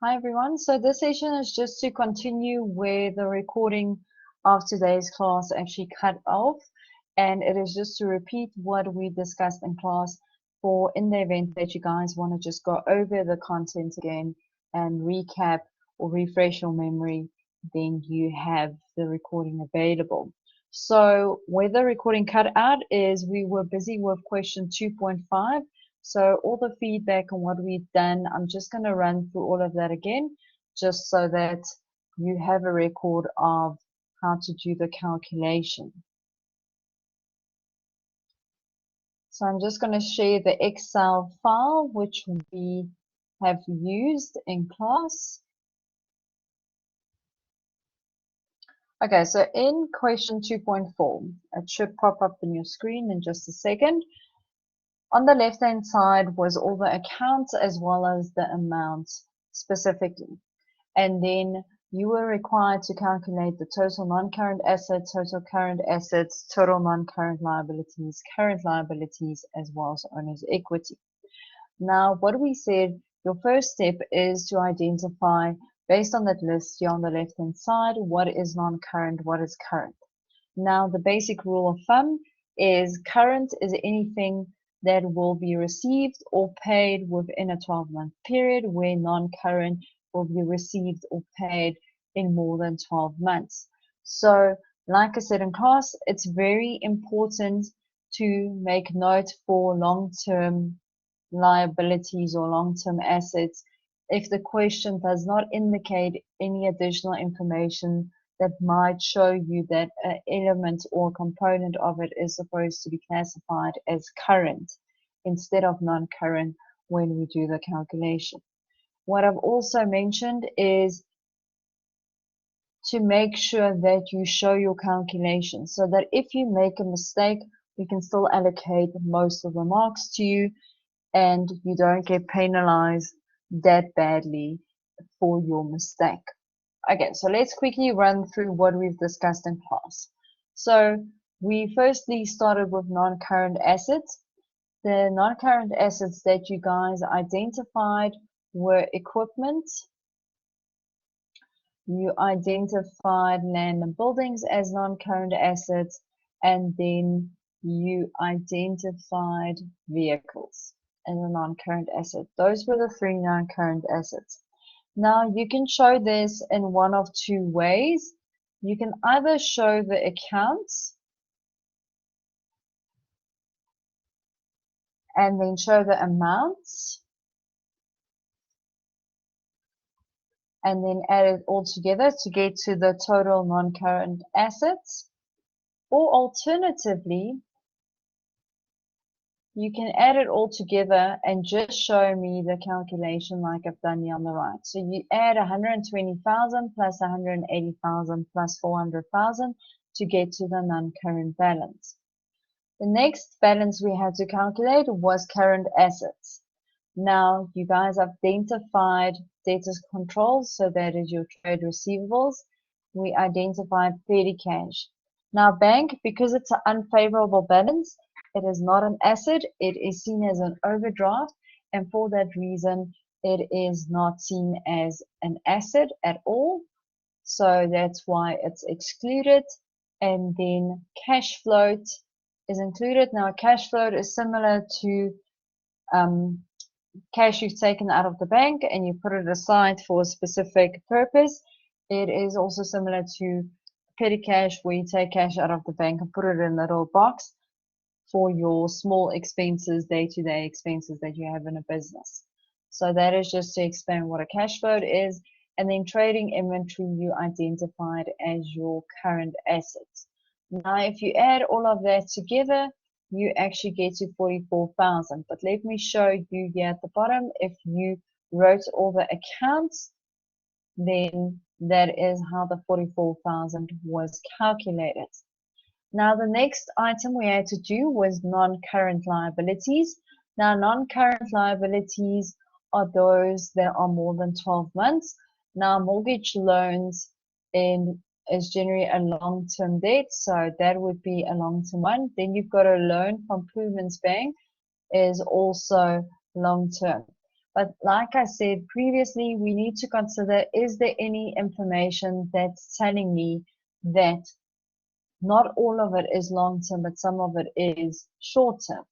Hi everyone. So this session is just to continue where the recording of today's class actually cut off, and it is just to repeat what we discussed in class for in the event that you guys want to just go over the content again and recap or refresh your memory, then you have the recording available. So where the recording cut out is we were busy with question 2.5. So all the feedback on what we've done, I'm just going to run through all of that again, just so that you have a record of how to do the calculation. So I'm just going to share the Excel file, which we have used in class. Okay, so in question 2.4, it should pop up on your screen in just a second. On the left-hand side was all the accounts as well as the amounts specifically. And then you were required to calculate the total non-current assets, total current assets, total non-current liabilities, current liabilities, as well as owner's equity. Now, what we said, your first step is to identify, based on that list here on the left-hand side, what is non-current, what is current. Now, the basic rule of thumb is current is anything that will be received or paid within a 12-month period, where non-current will be received or paid in more than 12 months. So, like I said in class, it's very important to make note for long-term liabilities or long-term assets if the question does not indicate any additional information that might show you that an element or component of it is supposed to be classified as current instead of non-current when we do the calculation. What I've also mentioned is to make sure that you show your calculation so that if you make a mistake, we can still allocate most of the marks to you and you don't get penalized that badly for your mistake. Okay, so let's quickly run through what we've discussed in class. So we firstly started with non-current assets. The non-current assets that you guys identified were equipment. You identified land and buildings as non-current assets, and then you identified vehicles as a non-current asset. Those were the three non-current assets. Now you can show this in one of two ways. You can either show the accounts and then show the amounts and then add it all together to get to the total non-current assets. Or alternatively, you can add it all together and just show me the calculation like I've done here on the right. So you add 120,000 plus 180,000 plus 400,000 to get to the non-current balance. The next balance we had to calculate was current assets. Now you guys identified debtors controls, so that is your trade receivables. We identified petty cash. Now bank, because it's an unfavorable balance, it is not an asset, it is seen as an overdraft, and for that reason, it is not seen as an asset at all. So that's why it's excluded. And then cash float is included. Now, cash float is similar to cash you've taken out of the bank and you put it aside for a specific purpose. It is also similar to petty cash, where you take cash out of the bank and put it in a little box for your small expenses, day-to-day expenses that you have in a business. So that is just to explain what a cash float is. And then trading inventory you identified as your current assets. Now, if you add all of that together, you actually get to 44,000. But let me show you here at the bottom. If you wrote all the accounts, then that is how the 44,000 was calculated. Now, the next item we had to do was non-current liabilities. Now, non-current liabilities are those that are more than 12 months. Now, mortgage loans is generally a long-term debt, so that would be a long-term one. Then you've got a loan from Pullman's Bank is also long-term. But like I said previously, we need to consider, is there any information that's telling me that not all of it is long-term, but some of it is short-term?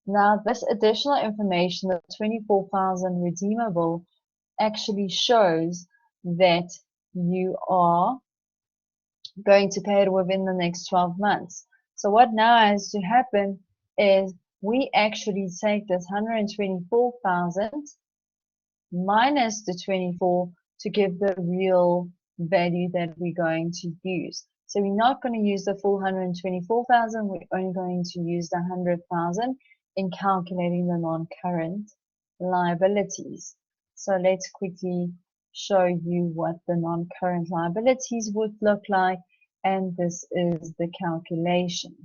Now, this additional information, the 24,000 redeemable, actually shows that you are going to pay it within the next 12 months. So what now has to happen is we actually take this 124,000 minus the 24 to give the real value that we're going to use. So we're not going to use the full 124,000, we're only going to use the 100,000 in calculating the non-current liabilities. So let's quickly show you what the non-current liabilities would look like, and this is the calculation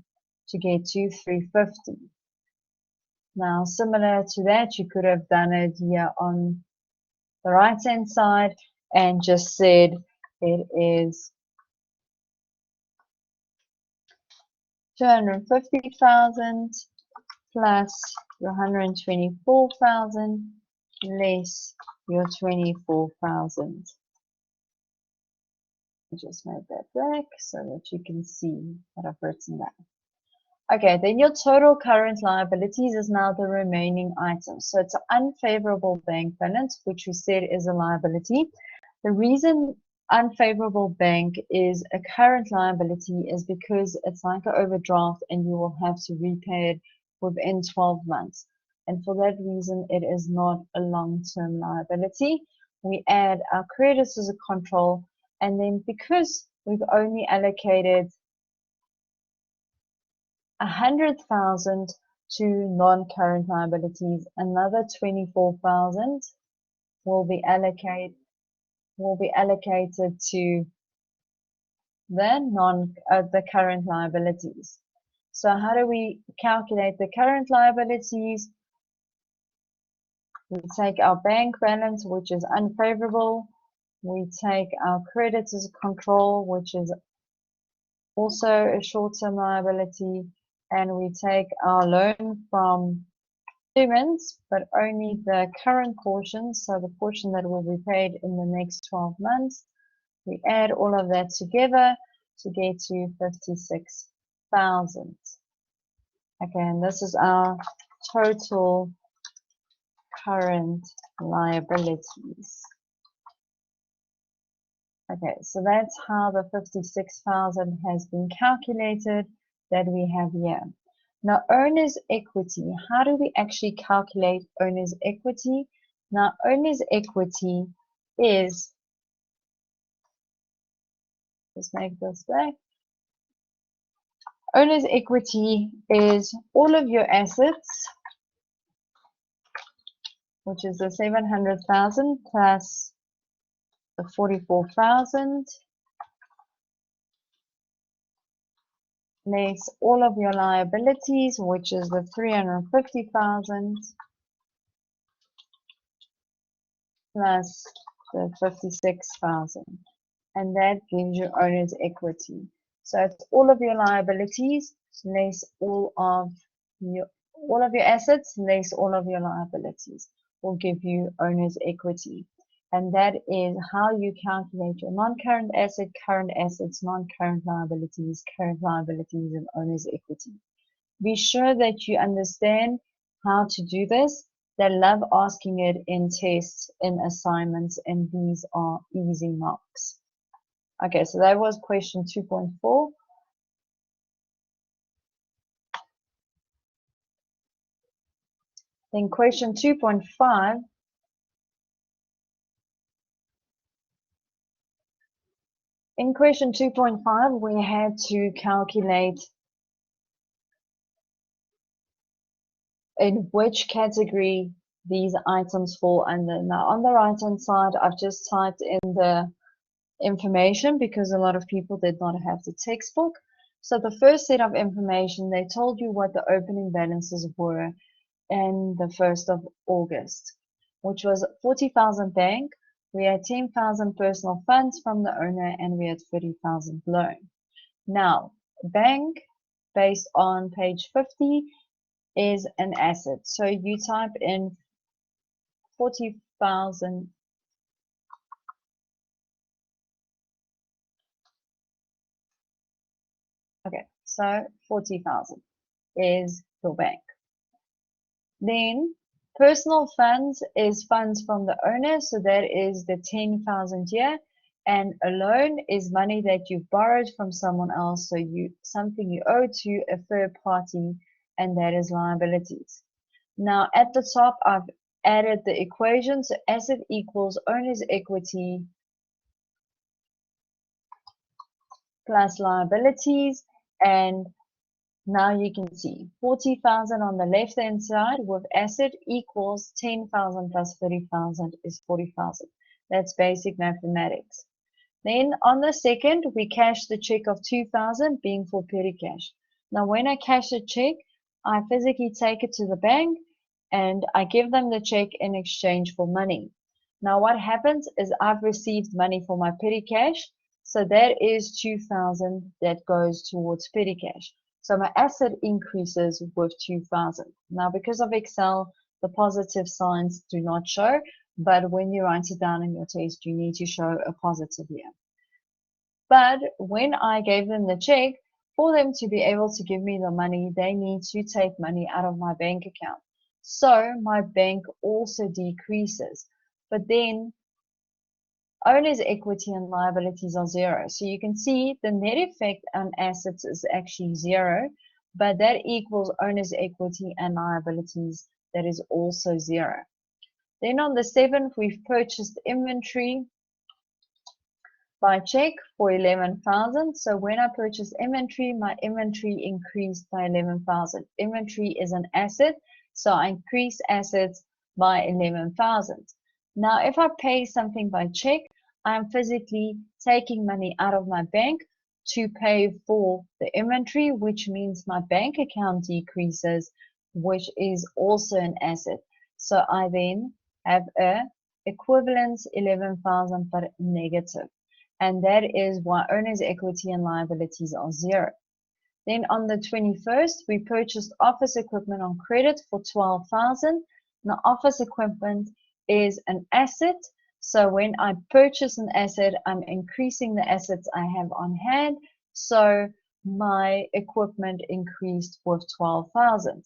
to get to 350. Now, similar to that, you could have done it here on the right hand side and just said it is 250,000 plus your 124,000 less your 24,000. Just make that black so that you can see what I've written there. Okay, then your total current liabilities is now the remaining items. So it's an unfavorable bank balance, which we said is a liability. The reason unfavorable bank is a current liability is because it's like an overdraft and you will have to repay it within 12 months. And for that reason, it is not a long-term liability. We add our creditors as a control, and then because we've only allocated 100,000 to non-current liabilities, another 24,000 will be allocated to the current liabilities. So how do we calculate the current liabilities? We take our bank balance, which is unfavorable. We take our creditors control, which is also a short-term liability, and we take our loan from payments, but only the current portion, so the portion that will be paid in the next 12 months. We add all of that together to get to 56,000. Okay, and this is our total current liabilities. Okay, so that's how the 56,000 has been calculated that we have here. Now, owner's equity. How do we actually calculate owner's equity? Now, owner's equity is, let's make this black. Owner's equity is all of your assets, which is the 700,000 plus the 44,000, less all of your liabilities, which is the 350,000 plus the 56,000, and that gives you owner's equity. So it's all of your liabilities less all of your assets less all of your liabilities will give you owner's equity. And that is how you calculate your non-current asset, current assets, non-current liabilities, current liabilities, and owner's equity. Be sure that you understand how to do this. They love asking it in tests, in assignments, and these are easy marks. Okay, so that was question 2.4. Then question 2.5. In question 2.5, we had to calculate in which category these items fall under. Now, on the right-hand side, I've just typed in the information because a lot of people did not have the textbook. So the first set of information, they told you what the opening balances were in the 1st of August, which was 40,000 bank. We had 10,000 personal funds from the owner, and we had 30,000 loan. Now, bank, based on page 50, is an asset. So you type in 40,000. Okay, so 40,000 is your bank. Then personal funds is funds from the owner, so that is the 10,000 here. And a loan is money that you've borrowed from someone else, so something you owe to a third party, and that is liabilities. Now at the top, I've added the equation, so asset equals owner's equity plus liabilities, and now you can see 40,000 on the left hand side with asset equals 10,000 plus 30,000 is 40,000. That's basic mathematics. Then on the second, we cash the check of 2,000 being for petty cash. Now when I cash a check, I physically take it to the bank and I give them the check in exchange for money. Now what happens is I've received money for my petty cash, so that is 2,000 that goes towards petty cash. So my asset increases with 2,000. Now because of Excel, the positive signs do not show, but when you write it down in your test, you need to show a positive here. But when I gave them the check, for them to be able to give me the money, they need to take money out of my bank account. So my bank also decreases. But then owner's equity and liabilities are zero. So you can see the net effect on assets is actually zero, but that equals owner's equity and liabilities that is also zero. Then on the 7th, we've purchased inventory by check for 11,000. So when I purchased inventory, my inventory increased by 11,000. Inventory is an asset, so I increase assets by 11,000. Now, if I pay something by check, I'm physically taking money out of my bank to pay for the inventory, which means my bank account decreases, which is also an asset. So I then have a equivalent 11,000 but negative. And that is why owner's equity and liabilities are zero. Then on the 21st, we purchased office equipment on credit for 12,000. Now office equipment is an asset. So when I purchase an asset, I'm increasing the assets I have on hand. So my equipment increased with 12,000.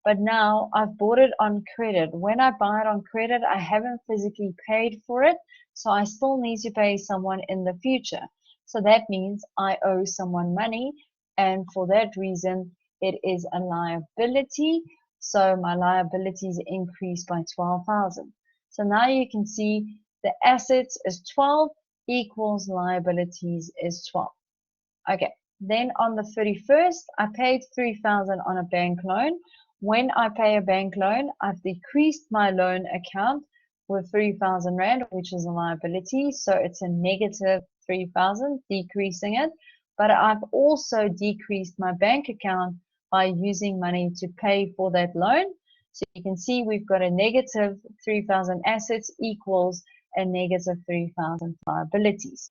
But now I've bought it on credit. When I buy it on credit, I haven't physically paid for it. So I still need to pay someone in the future. So that means I owe someone money. And for that reason, it is a liability. So my liabilities increased by 12,000. So now you can see the assets is 12 equals liabilities is 12. Okay, then on the 31st, I paid 3,000 on a bank loan. When I pay a bank loan, I've decreased my loan account with 3,000 Rand, which is a liability. So it's a negative 3,000, decreasing it. But I've also decreased my bank account by using money to pay for that loan. So you can see we've got a negative 3,000 assets equals a negative 3,000 liabilities.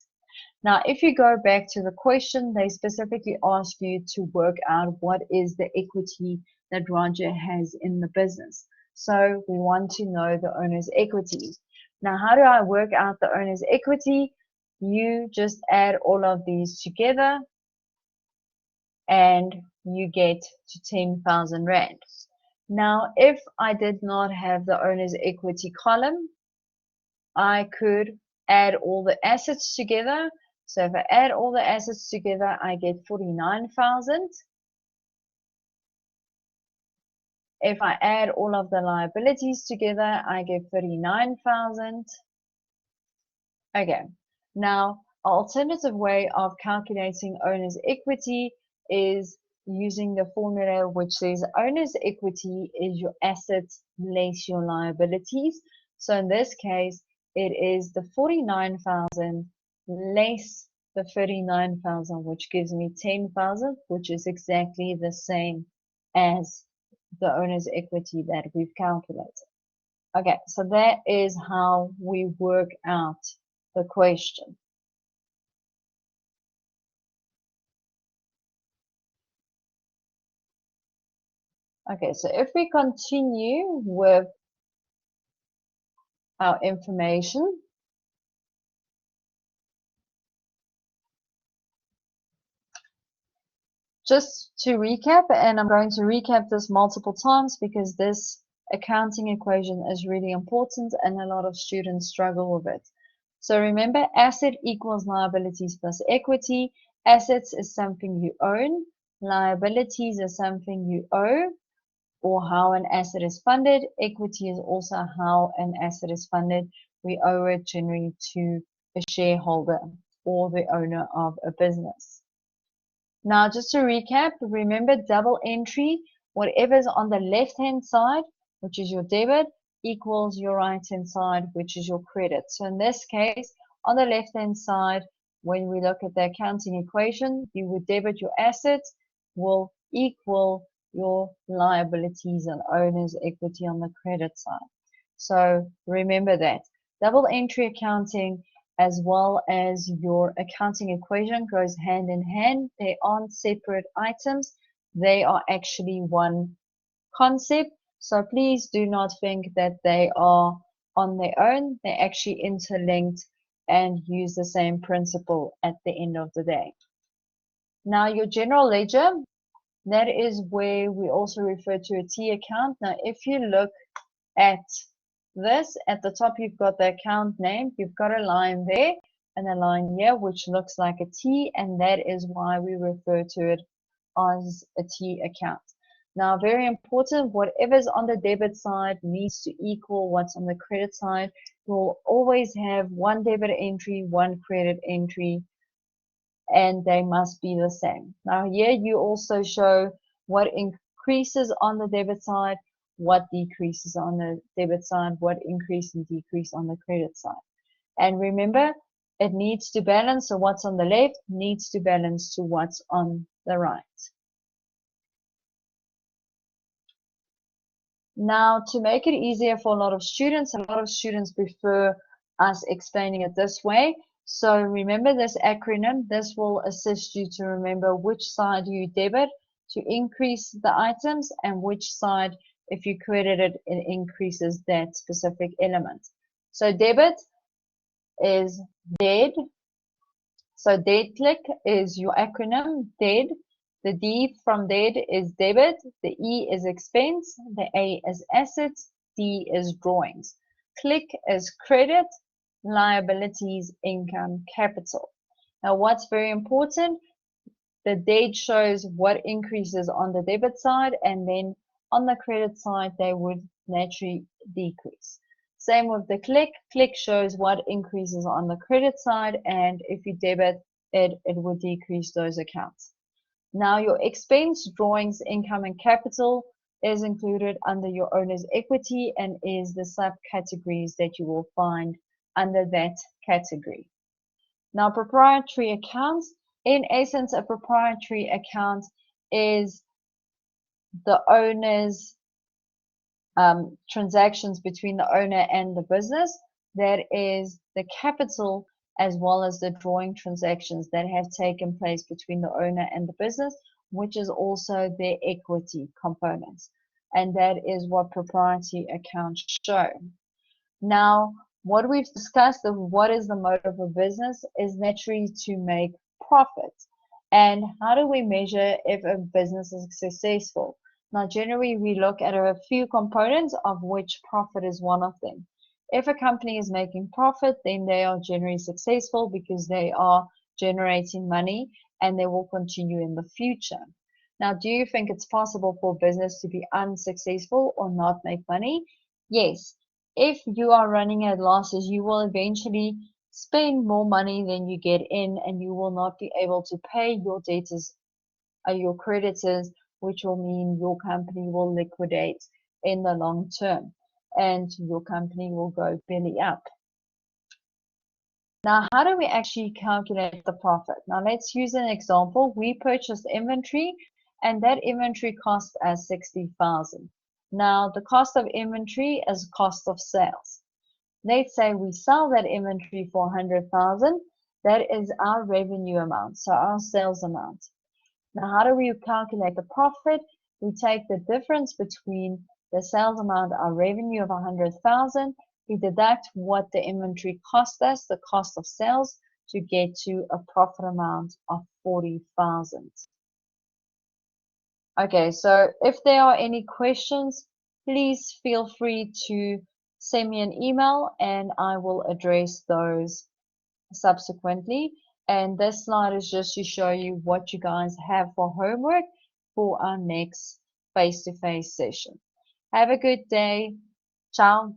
Now, if you go back to the question, they specifically ask you to work out what is the equity that Roger has in the business. So we want to know the owner's equity. Now, how do I work out the owner's equity? You just add all of these together and you get to 10,000 Rand. Now, if I did not have the owner's equity column, I could add all the assets together. So if I add all the assets together, I get 49,000. If I add all of the liabilities together, I get 39,000. Okay, now alternative way of calculating owner's equity is using the formula which says owner's equity is your assets less your liabilities. So in this case, it is the 49,000 less the 39,000, which gives me 10,000, which is exactly the same as the owner's equity that we've calculated. Okay, so that is how we work out the question. Okay, so if we continue with our information. Just to recap, and I'm going to recap this multiple times because this accounting equation is really important and a lot of students struggle with it. So remember, asset equals liabilities plus equity. Assets is something you own. Liabilities is something you owe, or how an asset is funded. Equity is also how an asset is funded. We owe it generally to a shareholder or the owner of a business. Now, just to recap, remember double entry, whatever's on the left-hand side, which is your debit, equals your right-hand side, which is your credit. So in this case, on the left-hand side, when we look at the accounting equation, you would debit your assets will equal your liabilities and owner's equity on the credit side. So remember that. Double entry accounting as well as your accounting equation goes hand in hand. They aren't separate items. They are actually one concept. So please do not think that they are on their own. They're actually interlinked and use the same principle at the end of the day. Now your general ledger, that is where we also refer to a T account. Now if you look at this, at the top you've got the account name, you've got a line there and a line here which looks like a T, and that is why we refer to it as a T account. Now very important, whatever's on the debit side needs to equal what's on the credit side. You'll always have one debit entry, one credit entry, and they must be the same. Now here you also show what increases on the debit side, what decreases on the debit side, what increase and decrease on the credit side. And remember, it needs to balance, so what's on the left needs to balance to what's on the right. Now, to make it easier for a lot of students prefer us explaining it this way. So remember this acronym. This will assist you to remember which side you debit to increase the items and which side, if you credit it, it increases that specific element. So debit is dead. So dead click is your acronym, dead. The D from dead is debit. The E is expense. The A is assets. D is drawings. Click is credit. Liabilities, income, capital. Now what's very important, the date shows what increases on the debit side, and then on the credit side they would naturally decrease. Same with the click. Click shows what increases on the credit side, and if you debit it, it would decrease those accounts. Now your expense, drawings, income, and capital is included under your owner's equity and is the subcategories that you will find under that category. Now proprietary accounts, in essence, a proprietary account is the owner's transactions between the owner and the business. That is the capital as well as the drawing transactions that have taken place between the owner and the business, which is also their equity components. And that is what proprietary accounts show. Now, what we've discussed of what is the motive of business is naturally to make profit. And how do we measure if a business is successful? Now, generally, we look at a few components, of which profit is one of them. If a company is making profit, then they are generally successful because they are generating money and they will continue in the future. Now, do you think it's possible for business to be unsuccessful or not make money? Yes. If you are running at losses, you will eventually spend more money than you get in, and you will not be able to pay your debtors or your creditors, which will mean your company will liquidate in the long term and your company will go belly up. Now, how do we actually calculate the profit? Now, let's use an example. We purchased inventory and that inventory cost us 60,000. Now, the cost of inventory is cost of sales. Let's say we sell that inventory for 100,000. That is our revenue amount, so our sales amount. Now, how do we calculate the profit? We take the difference between the sales amount, our revenue of 100,000, We deduct what the inventory cost us, the cost of sales, to get to a profit amount of 40,000. Okay, so if there are any questions, please feel free to send me an email and I will address those subsequently. And this slide is just to show you what you guys have for homework for our next face-to-face session. Have a good day. Ciao.